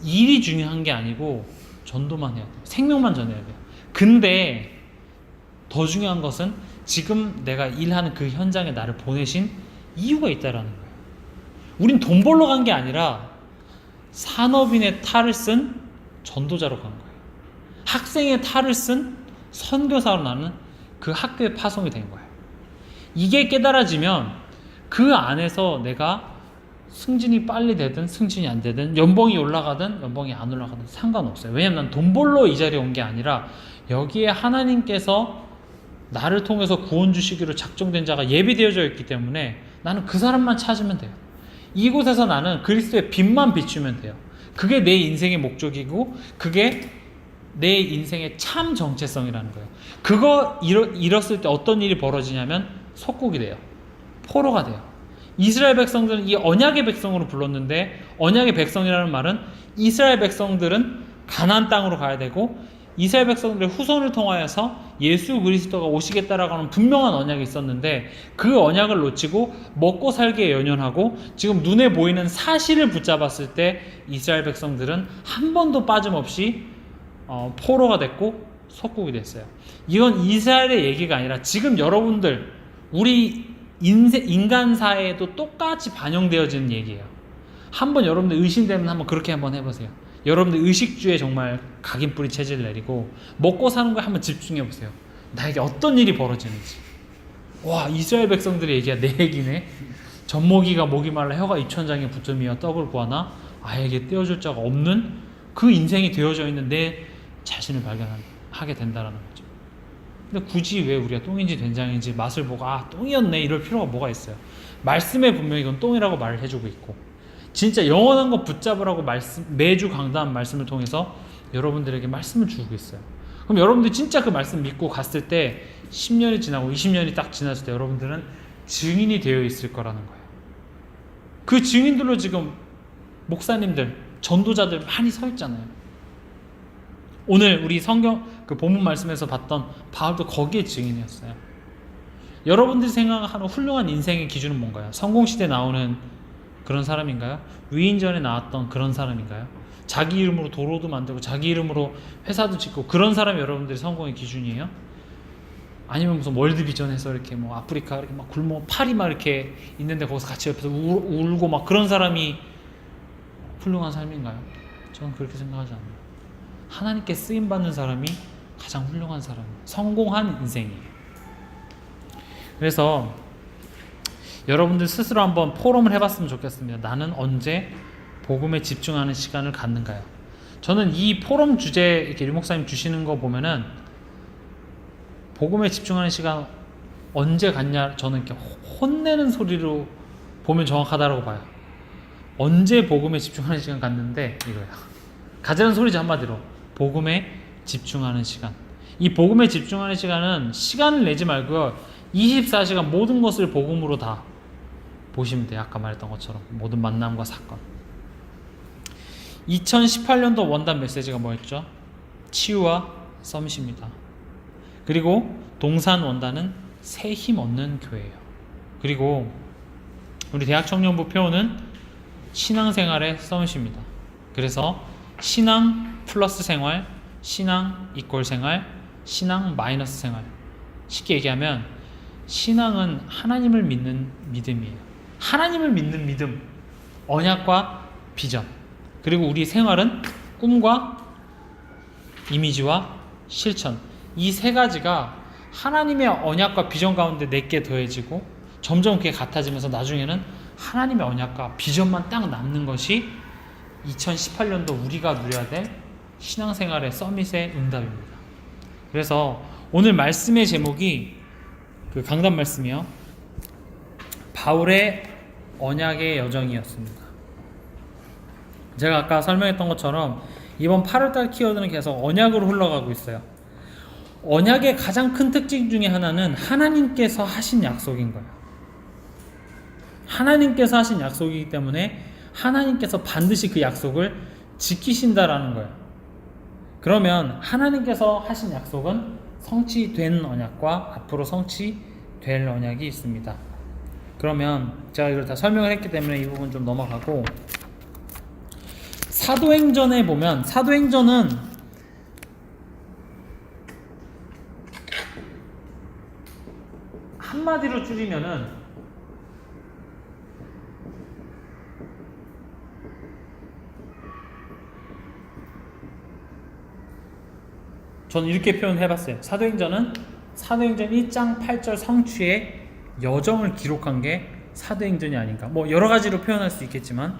일이 중요한 게 아니고 전도만 해야 돼요. 생명만 전해야 돼요. 근데 더 중요한 것은 지금 내가 일하는 그 현장에 나를 보내신 이유가 있다라는 거예요. 우린 돈 벌러 간 게 아니라 산업인의 탈을 쓴 전도자로 간 거예요. 학생의 탈을 쓴 선교사로 나는 그 학교에 파송이 된 거예요. 이게 깨달아지면 그 안에서 내가 승진이 빨리 되든 승진이 안 되든 연봉이 올라가든 연봉이 안 올라가든 상관없어요. 왜냐면 난 돈 벌러 이 자리에 온 게 아니라 여기에 하나님께서 나를 통해서 구원 주시기로 작정된 자가 예비되어져 있기 때문에 나는 그 사람만 찾으면 돼요. 이곳에서 나는 그리스도의 빛만 비추면 돼요. 그게 내 인생의 목적이고 그게 내 인생의 참 정체성이라는 거예요. 그거 잃었을 때 어떤 일이 벌어지냐면 속국이 돼요. 포로가 돼요. 이스라엘 백성들은 이 언약의 백성으로 불렀는데 언약의 백성이라는 말은 이스라엘 백성들은 가나안 땅으로 가야 되고 이스라엘 백성들의 후손을 통하여서 예수 그리스도가 오시겠다라고 하는 분명한 언약이 있었는데 그 언약을 놓치고 먹고 살기에 연연하고 지금 눈에 보이는 사실을 붙잡았을 때 이스라엘 백성들은 한 번도 빠짐없이 포로가 됐고 속국이 됐어요. 이건 이스라엘의 얘기가 아니라 지금 여러분들 우리 인간사에도 똑같이 반영되어지는 얘기예요. 한번 여러분들 의심되면 한번 그렇게 한번 해보세요. 여러분들 의식주에 정말 각인뿌리 체질을 내리고 먹고 사는 거에 한번 집중해보세요. 나에게 어떤 일이 벌어지는지. 와, 이스라엘 백성들의 얘기야 내 얘기네. 젖먹이가 목이 말라 혀가 입천장에 붙으며 떡을 구하나 아에게 떼어줄 자가 없는 그 인생이 되어져 있는 내 자신을 발견하게 된다는 거죠. 근데 굳이 왜 우리가 똥인지 된장인지 맛을 보고 똥이었네 이럴 필요가 뭐가 있어요. 말씀에 분명히 이건 똥이라고 말을 해주고 있고 진짜 영원한 거 붙잡으라고 매주 강단한 말씀을 통해서 여러분들에게 말씀을 주고 있어요. 그럼 여러분들이 진짜 그 말씀 믿고 갔을 때 10년이 지나고 20년이 딱 지났을 때 여러분들은 증인이 되어 있을 거라는 거예요. 그 증인들로 지금 목사님들, 전도자들 많이 서 있잖아요. 오늘 우리 성경 그 본문 말씀에서 봤던 바울도 거기에 증인이었어요. 여러분들이 생각하는 훌륭한 인생의 기준은 뭔가요? 성공시대에 나오는 그런 사람인가요? 위인전에 나왔던 그런 사람인가요? 자기 이름으로 도로도 만들고 자기 이름으로 회사도 짓고 그런 사람이 여러분들의 성공의 기준이에요? 아니면 무슨 월드비전에서 이렇게 아프리카 이렇게 막 굶어 팔이 막 이렇게 있는데 거기서 같이 옆에서 울고 막 그런 사람이 훌륭한 삶인가요? 저는 그렇게 생각하지 않아요. 하나님께 쓰임 받는 사람이 가장 훌륭한 사람이에요. 성공한 인생이에요. 그래서 여러분들 스스로 한번 포럼을 해봤으면 좋겠습니다. 나는 언제 복음에 집중하는 시간을 갖는가요? 저는 이 포럼 주제 이렇게 류 목사님 주시는 거 보면은 복음에 집중하는 시간 언제 갖냐 저는 이렇게 혼내는 소리로 보면 정확하다고 봐요. 언제 복음에 집중하는 시간 갖는데 이거예요. 가자는 소리죠 한마디로. 복음에 집중하는 시간. 이 복음에 집중하는 시간은 시간을 내지 말고요. 24시간 모든 것을 복음으로 다 보시면 돼요. 아까 말했던 것처럼 모든 만남과 사건. 2018년도 원단 메시지가 뭐였죠? 치유와 서밋입니다. 그리고 동산 원단은 새 힘 얻는 교회예요. 그리고 우리 대학청년부 표어는 신앙생활의 서밋입니다. 그래서 신앙 플러스 생활, 신앙 이꼴 생활, 신앙 마이너스 생활. 쉽게 얘기하면 신앙은 하나님을 믿는 믿음이에요. 하나님을 믿는 믿음, 언약과 비전. 그리고 우리 생활은 꿈과 이미지와 실천. 이 세 가지가 하나님의 언약과 비전 가운데 내게 더해지고 점점 그게 같아지면서 나중에는 하나님의 언약과 비전만 딱 남는 것이 2018년도 우리가 누려야 될 신앙생활의 서밋의 응답입니다. 그래서 오늘 말씀의 제목이 그 강단 말씀이요. 바울의 언약의 여정이었습니다. 제가 아까 설명했던 것처럼 이번 8월달 키워드는 계속 언약으로 흘러가고 있어요. 언약의 가장 큰 특징 중에 하나는 하나님께서 하신 약속인 거예요. 하나님께서 하신 약속이기 때문에 하나님께서 반드시 그 약속을 지키신다라는 거예요. 그러면 하나님께서 하신 약속은 성취된 언약과 앞으로 성취될 언약이 있습니다. 그러면 제가 이걸 다 설명을 했기 때문에 이 부분 좀 넘어가고, 사도행전에 보면, 사도행전은 한마디로 줄이면은 저는 이렇게 표현해봤어요. 사도행전은 사도행전 1장 8절 성취의 여정을 기록한 게 사도행전이 아닌가. 뭐 여러 가지로 표현할 수 있겠지만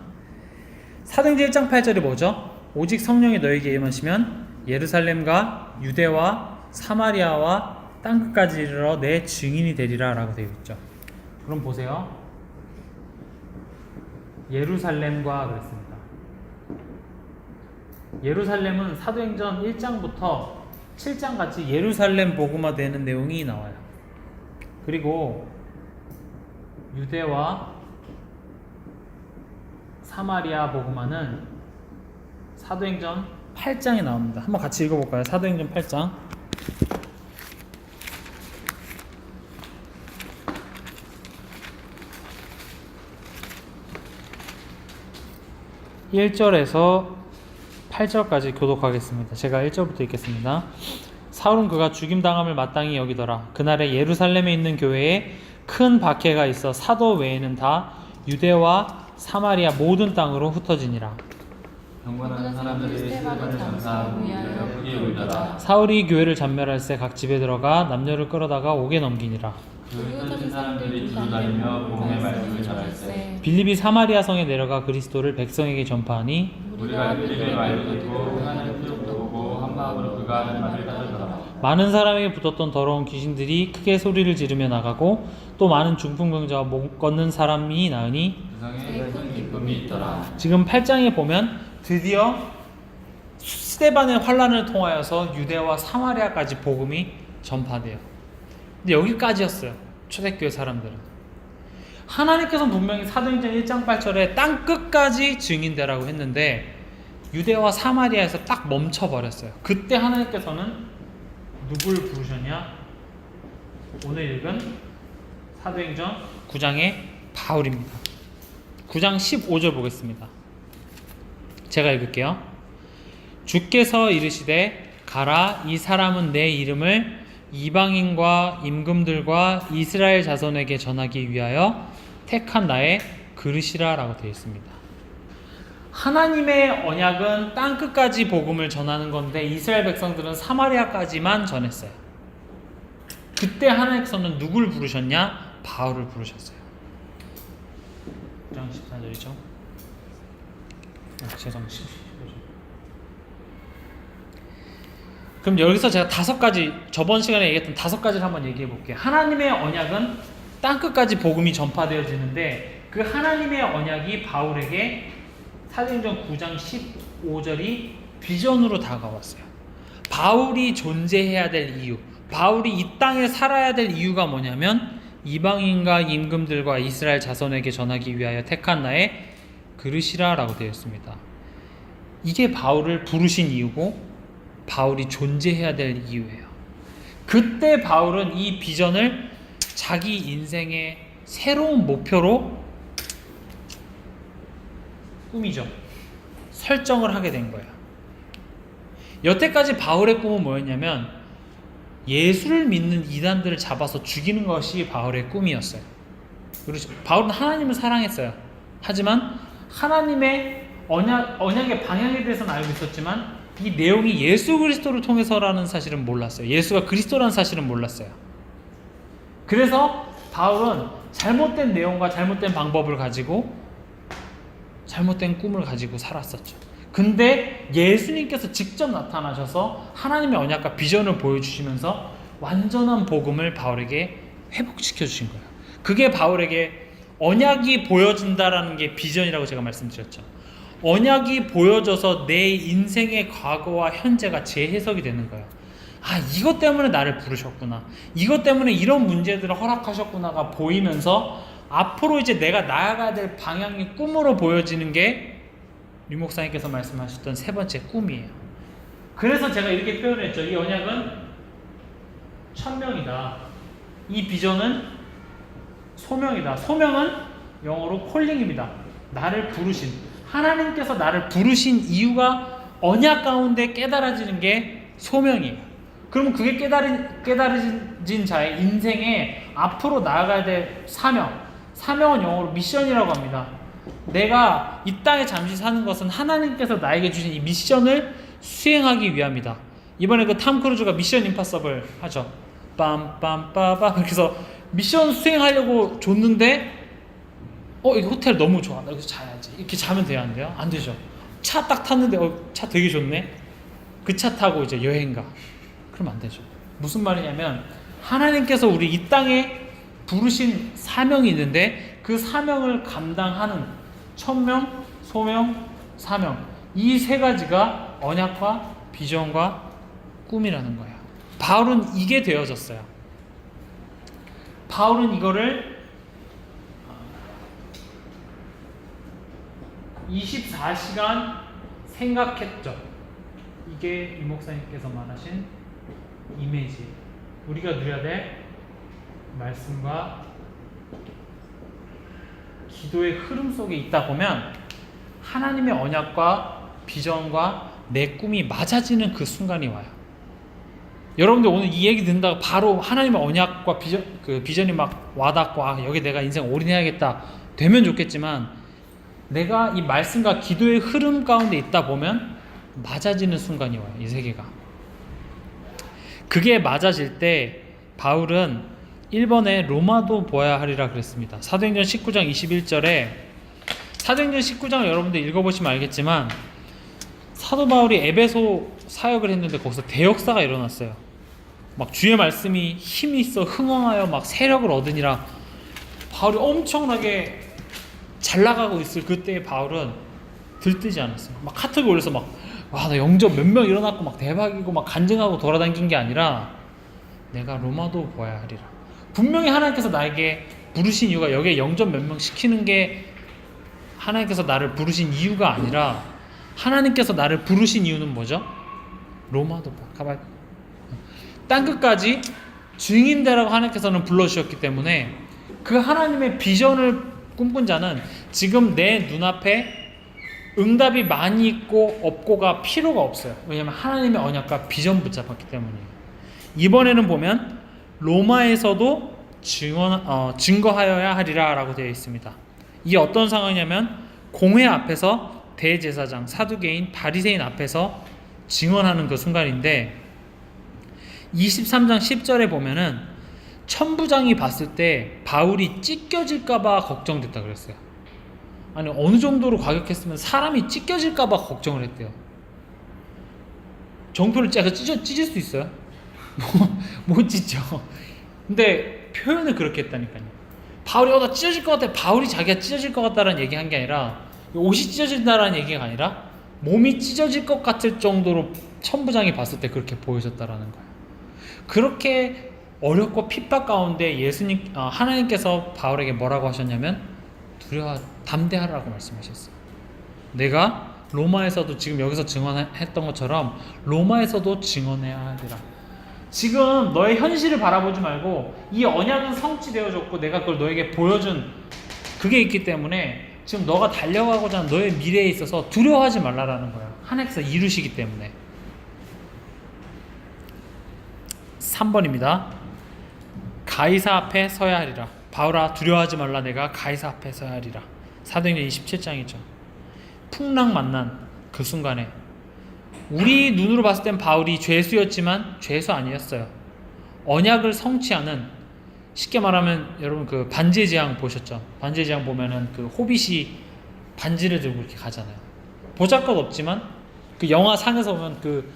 사도행전 1장 8절이 뭐죠? 오직 성령이 너에게 임하시면 예루살렘과 유대와 사마리아와 땅끝까지 이르러 내 증인이 되리라 라고 되어 있죠. 그럼 보세요. 예루살렘과 그랬습니다. 예루살렘은 사도행전 1장부터 7장 같이 예루살렘 복음화 되는 내용이 나와요. 그리고 유대와 사마리아 복음화는 사도행전 8장에 나옵니다. 한번 같이 읽어볼까요? 사도행전 8장. (1절에서) 8절까지 교독하겠습니다. 제가 1절부터 읽겠습니다. 사울은 그가 죽임당함을 마땅히 여기더라. 그날에 예루살렘에 있는 교회에 큰 박해가 있어 사도 외에는 다 유대와 사마리아 모든 땅으로 흩어지니라. 경건한 사람들이 스테반을 장사하고 위하여 크게 울더라. 사울이 교회를 잔멸할새 각 집에 들어가 남녀를 끌어다가 옥에 넘기니라. 그 흩어진 사람들이 두루다니며 복음의 말씀을 전할세. 빌립이 사마리아 성에 내려가 그리스도를 백성에게 전파하니 우리가 빌립의 말을 듣고 하나님의 뜻도 보고 한 마음으로 그가 하는 말을 따르더라. 많은 사람에게 붙었던 더러운 귀신들이 크게 소리를 지르며 나가고 또 많은 중풍병자와 못 걷는 사람이 나으니 세상에 큰 기쁨이 있더라. 지금 8장에 보면 드디어 스데반의 환란을 통하여서 유대와 사마리아까지 복음이 전파돼요. 근데 여기까지였어요. 초대교회 사람들은. 하나님께서 분명히 사도행전 1장 8절에 땅끝까지 증인되라고 했는데 유대와 사마리아에서 딱 멈춰버렸어요. 그때 하나님께서는 누굴 부르셨냐? 오늘 읽은 사도행전 9장의 바울입니다. 9장 15절 보겠습니다. 제가 읽을게요. 주께서 이르시되 가라, 이 사람은 내 이름을 이방인과 임금들과 이스라엘 자손에게 전하기 위하여 택한 나의 그릇이라 라고 되어 있습니다. 하나님의 언약은 땅끝까지 복음을 전하는 건데 이스라엘 백성들은 사마리아까지만 전했어요. 그때 하나님께서는 누굴 부르셨냐? 바울을 부르셨어요. 9장 14절이죠. 죄송합니다. 그럼 여기서 제가 5가지, 저번 시간에 얘기했던 5가지를 한번 얘기해 볼게요. 하나님의 언약은 땅끝까지 복음이 전파되어지는데 그 하나님의 언약이 바울에게 사도행전 9장 15절이 비전으로 다가왔어요. 바울이 존재해야 될 이유, 바울이 이 땅에 살아야 될 이유가 뭐냐면 이방인과 임금들과 이스라엘 자손에게 전하기 위하여 택한 나의 그릇이라 라고 되어 있습니다. 이게 바울을 부르신 이유고 바울이 존재해야 될 이유예요. 그때 바울은 이 비전을 자기 인생의 새로운 목표로 꿈이죠. 설정을 하게 된 거예요. 여태까지 바울의 꿈은 뭐였냐면 예수를 믿는 이단들을 잡아서 죽이는 것이 바울의 꿈이었어요. 그렇죠. 바울은 하나님을 사랑했어요. 하지만 하나님의 언약의 방향에 대해서는 알고 있었지만 이 내용이 예수 그리스도를 통해서라는 사실은 몰랐어요. 예수가 그리스도라는 사실은 몰랐어요. 그래서 바울은 잘못된 내용과 잘못된 방법을 가지고 잘못된 꿈을 가지고 살았었죠. 근데 예수님께서 직접 나타나셔서 하나님의 언약과 비전을 보여주시면서 완전한 복음을 바울에게 회복시켜 주신 거예요. 그게 바울에게 언약이 보여진다라는 게 비전이라고 제가 말씀드렸죠. 언약이 보여져서 내 인생의 과거와 현재가 재해석이 되는 거예요. 아, 이것 때문에 나를 부르셨구나. 이것 때문에 이런 문제들을 허락하셨구나가 보이면서 앞으로 이제 내가 나아가야 될 방향이 꿈으로 보여지는 게 류 목사님께서 말씀하셨던 세 번째 꿈이에요. 그래서 제가 이렇게 표현했죠. 이 언약은 천명이다. 이 비전은 소명이다. 소명은 영어로 콜링입니다. 나를 부르신, 하나님께서 나를 부르신 이유가 언약 가운데 깨달아지는 게 소명이에요. 그러면 그게 깨달아진 자의 인생에 앞으로 나아가야 될 사명은 영어로 미션이라고 합니다. 내가 이 땅에 잠시 사는 것은 하나님께서 나에게 주신 이 미션을 수행하기 위함이다. 이번에 그 탐 크루즈가 미션 임파서블 하죠. 빰빰빠밤. 그래서 미션 수행하려고 줬는데 이 호텔 너무 좋아. 나 여기서 자야지. 이렇게 자면 돼요, 안 돼요? 안 되죠. 차 딱 탔는데 차 되게 좋네. 그 차 타고 이제 여행 가. 그러면 안 되죠. 무슨 말이냐면 하나님께서 우리 이 땅에 부르신 사명이 있는데 그 사명을 감당하는 천명, 소명, 사명, 이 세 가지가 언약과 비전과 꿈이라는 거예요. 바울은 이게 되어졌어요. 바울은 이거를 24시간 생각했죠. 이게 이 목사님께서 말하신 이미지, 우리가 누려야 될 말씀과 기도의 흐름 속에 있다 보면 하나님의 언약과 비전과 내 꿈이 맞아지는 그 순간이 와요. 여러분들 오늘 이 얘기 듣는다고 바로 하나님의 언약과 비전이 막 와닿고 여기 내가 인생 올인해야겠다 되면 좋겠지만, 내가 이 말씀과 기도의 흐름 가운데 있다 보면 맞아지는 순간이 와요. 이 세 개가. 그게 맞아질 때 바울은 1번에 로마도 보아야 하리라 그랬습니다. 사도행전 19장 21절에, 사도행전 19장을 여러분들 읽어보시면 알겠지만 사도 바울이 에베소 사역을 했는데 거기서 대역사가 일어났어요. 막 주의 말씀이 힘이 있어 흥왕하여 막 세력을 얻으니라. 바울이 엄청나게 잘 나가고 있을 그때의 바울은 들뜨지 않았어요. 막 카톡에 올려서 나 영접 몇 명 일어났고 막 대박이고 막 간증하고 돌아다닌 게 아니라 내가 로마도 보아야 하리라. 분명히 하나님께서 나에게 부르신 이유가 여기에 영접 몇 명 시키는 게 하나님께서 나를 부르신 이유가 아니라, 하나님께서 나를 부르신 이유는 뭐죠? 로마도 가봐. 땅끝까지 증인되라고 하나님께서는 불러주셨기 때문에 그 하나님의 비전을 꿈꾼 자는 지금 내 눈앞에 응답이 많이 있고 없고가 필요가 없어요. 왜냐하면 하나님의 언약과 비전 붙잡았기 때문이에요. 이번에는 보면 로마에서도 증거하여야 하리라 라고 되어 있습니다. 이게 어떤 상황이냐면 공회 앞에서 대제사장, 사두개인, 바리새인 앞에서 증언하는 그 순간인데, 23장 10절에 보면은 천부장이 봤을 때 바울이 찢겨질까봐 걱정됐다 그랬어요. 아니, 어느 정도로 과격했으면 사람이 찢겨질까봐 걱정을 했대요. 정표를 찢을 수 있어요? 못 찢죠. 근데 표현을 그렇게 했다니까요. 바울이 나 찢어질 것 같아. 바울이 자기가 찢어질 것 같다라는 얘기한 게 아니라, 옷이 찢어진다라는 얘기가 아니라 몸이 찢어질 것 같을 정도로 천부장이 봤을 때 그렇게 보여졌다라는 거예요. 그렇게 어렵고 핍박 가운데 하나님께서 바울에게 뭐라고 하셨냐면 담대하라고 말씀하셨어요. 내가 로마에서도 지금 여기서 증언했던 것처럼 로마에서도 증언해야 하리라. 지금 너의 현실을 바라보지 말고 이 언약은 성취되어졌고 내가 그걸 너에게 보여준 그게 있기 때문에 지금 너가 달려가고자 하는 너의 미래에 있어서 두려워하지 말라라는 거야. 하나님께서 이루시기 때문에. 3번입니다. 가이사 앞에 서야 하리라. 바울아 두려워하지 말라. 내가 가이사 앞에 서야 하리라. 사도행전 27장이죠. 풍랑 만난 그 순간에 우리 눈으로 봤을 땐 바울이 죄수였지만 죄수 아니었어요. 언약을 성취하는, 쉽게 말하면 여러분 그 반지의 제왕 보셨죠? 반지의 제왕 보면은 그 호빗이 반지를 들고 이렇게 가잖아요. 보잘것 없지만 그 영화 상에서 보면 그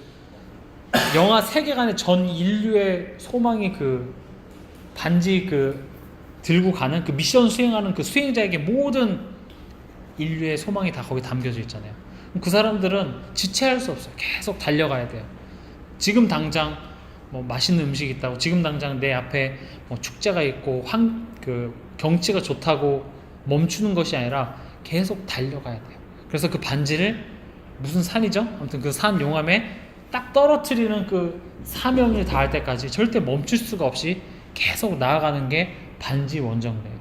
영화 세계관의 전 인류의 소망이 그 반지 그 들고 가는 그 미션 수행하는 그 수행자에게 모든 인류의 소망이 다 거기 담겨져 있잖아요. 그 사람들은 지체할 수 없어요. 계속 달려가야 돼요. 지금 당장 뭐 맛있는 음식이 있다고, 지금 당장 내 앞에 뭐 축제가 있고 그 경치가 좋다고 멈추는 것이 아니라 계속 달려가야 돼요. 그래서 그 반지를 무슨 산이죠? 아무튼 그 산 용암에 딱 떨어뜨리는 그 사명을 다할 때까지 절대 멈출 수가 없이 계속 나아가는 게 반지 원정대예요.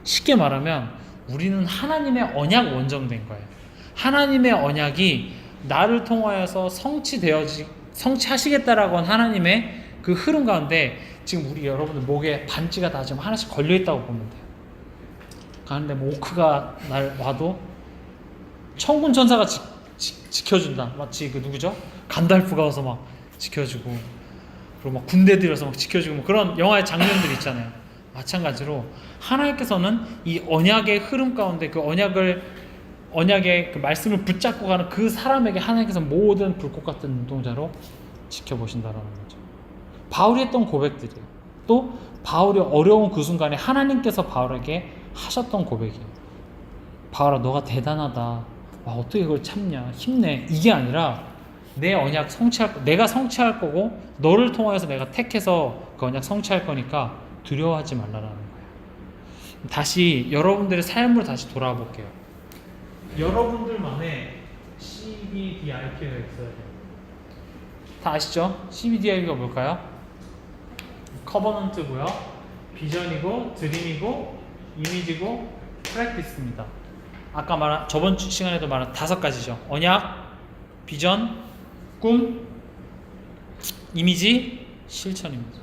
쉽게 말하면 우리는 하나님의 언약 원정대인 거예요. 하나님의 언약이 나를 통하여서 성취하시겠다라고 한 하나님의 그 흐름 가운데 지금 우리 여러분들 목에 반지가 다 지금 하나씩 걸려 있다고 보면 돼요. 가는데 뭐 오크가 날 와도 천군 천사가 지켜준다. 마치 그 누구죠? 간달프가 와서 막 지켜주고, 그리고 막 군대 들여서 막 지켜주고, 뭐 그런 영화의 장면들이 있잖아요. 마찬가지로 하나님께서는 이 언약의 흐름 가운데 그 언약의 그 말씀을 붙잡고 가는 그 사람에게 하나님께서 모든 불꽃 같은 눈동자로 지켜보신다라는 거죠. 바울이 했던 고백들이에요. 또 바울이 어려운 그 순간에 하나님께서 바울에게 하셨던 고백이에요. 바울아 너가 대단하다. 와, 어떻게 그걸 참냐. 힘내. 이게 아니라 내 언약 내가 성취할 거고 너를 통하여서 내가 택해서 그 언약 성취할 거니까 두려워하지 말라라는 거예요. 다시 여러분들의 삶으로 다시 돌아와 볼게요. 여러분들만의 CBDIP가 있어야 돼요. 다 아시죠? CBDIP가 뭘까요? 커버넌트고요, 비전이고, 드림이고, 이미지고, 프랙티스입니다. 아까 말한 저번 시간에도 말한 5가지죠. 언약, 비전, 꿈, 이미지, 실천입니다.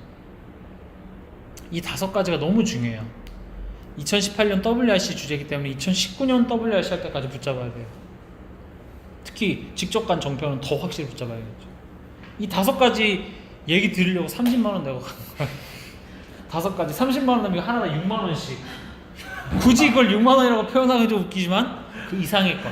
이 5가지가 너무 중요해요. 2018년 WRC 주제이기 때문에 2019년 WRC 할 때까지 붙잡아야 돼요. 특히 직접 간 정표는 더 확실히 붙잡아야겠죠. 이 5가지 얘기 들으려고 30만원 내고 가는 거예요. 5가지 30만원 내면 하나당 6만원씩. 굳이 그걸 6만원이라고 표현하기 좀 웃기지만 그 이상의 것.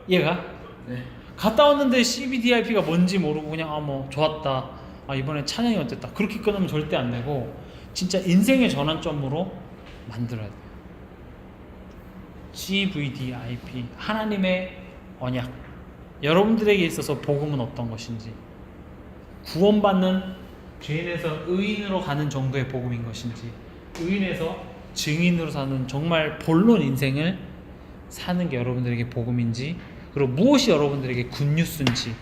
얘가? 네. 갔다 왔는데 CBDIP가 뭔지 모르고 그냥 뭐 좋았다, 이번에 찬양이 어땠다, 그렇게 끊으면 절대 안 되고 진짜 인생의 전환점으로 만들어야 돼요. CVDIP, 하나님의 언약. 여러분들에게 있어서 복음은 어떤 것인지, 구원받는 죄인에서 의인으로 가는 정도의 복음인 것인지, 의인에서 증인으로 사는 정말 본론 인생을 사는 게 여러분들에게 복음인지, 그리고 무엇이 여러분들에게 굿뉴스인지,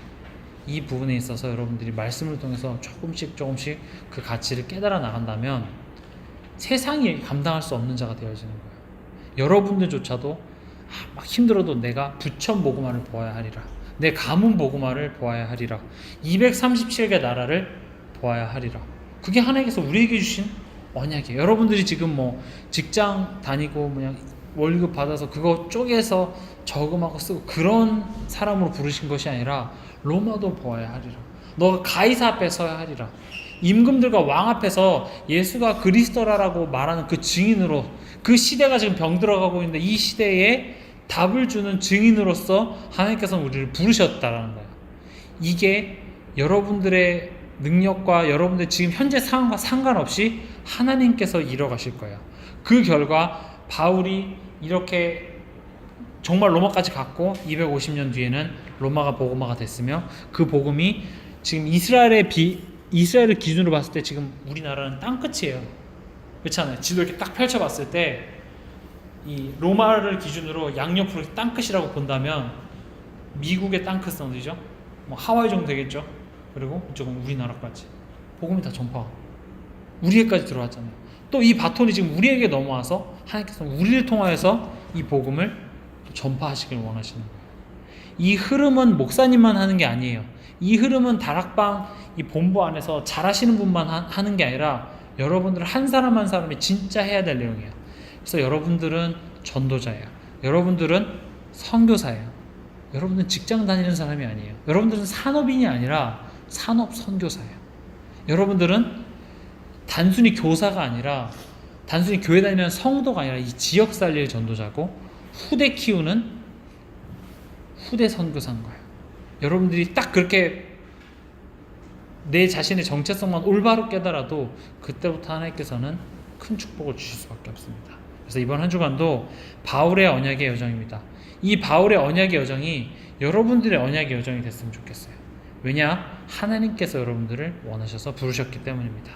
이 부분에 있어서 여러분들이 말씀을 통해서 조금씩 그 가치를 깨달아 나간다면 세상이 감당할 수 없는 자가 되어지는 거예요. 여러분들조차도 막 힘들어도 내가 부천 복음화를 보아야 하리라, 내 가문 복음화를 보아야 하리라, 237개 나라를 보아야 하리라. 그게 하나님께서 우리에게 주신 언약이에요. 여러분들이 지금 뭐 직장 다니고 그냥 월급 받아서 그거 쪼개서 저금하고 쓰고 그런 사람으로 부르신 것이 아니라 로마도 보아야 하리라, 너가 가이사 앞에 서야 하리라, 임금들과 왕 앞에서 예수가 그리스도라고 말하는 그 증인으로, 그 시대가 지금 병들어가고 있는데 이 시대에 답을 주는 증인으로서 하나님께서는 우리를 부르셨다라는 거예요. 이게 여러분들의 능력과 여러분들 지금 현재 상황과 상관없이 하나님께서 이뤄가실 거예요. 그 결과 바울이 이렇게 정말 로마까지 갔고 250년 뒤에는 로마가 복음화가 됐으며, 그 복음이 지금 이스라엘을 기준으로 봤을 때 지금 우리나라는 땅끝이에요. 그렇잖아요. 지도 이렇게 딱 펼쳐봤을 때 이 로마를 기준으로 양옆으로 땅끝이라고 본다면 미국의 땅끝은 어디죠? 뭐 하와이 정도 되겠죠. 그리고 이쪽은 우리나라까지. 복음이 다 전파 우리에게까지 들어왔잖아요. 또 이 바톤이 지금 우리에게 넘어와서 하나님께서 우리를 통하여서 이 복음을 전파하시길 원하시는 거예요. 이 흐름은 목사님만 하는 게 아니에요. 이 흐름은 다락방 이 본부 안에서 잘하시는 분만 하는 게 아니라 여러분들 한 사람 한 사람이 진짜 해야 될 내용이에요. 그래서 여러분들은 전도자예요. 여러분들은 선교사예요. 여러분들은 직장 다니는 사람이 아니에요. 여러분들은 산업인이 아니라 산업 선교사예요. 여러분들은 단순히 교사가 아니라 단순히 교회 다니는 성도가 아니라 이 지역 살릴 전도자고 후대 키우는 후대 선교사인 거예요. 여러분들이 딱 그렇게 내 자신의 정체성만 올바로 깨달아도 그때부터 하나님께서는 큰 축복을 주실 수밖에 없습니다. 그래서 이번 한 주간도 바울의 언약의 여정입니다. 이 바울의 언약의 여정이 여러분들의 언약의 여정이 됐으면 좋겠어요. 왜냐? 하나님께서 여러분들을 원하셔서 부르셨기 때문입니다.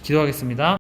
기도하겠습니다.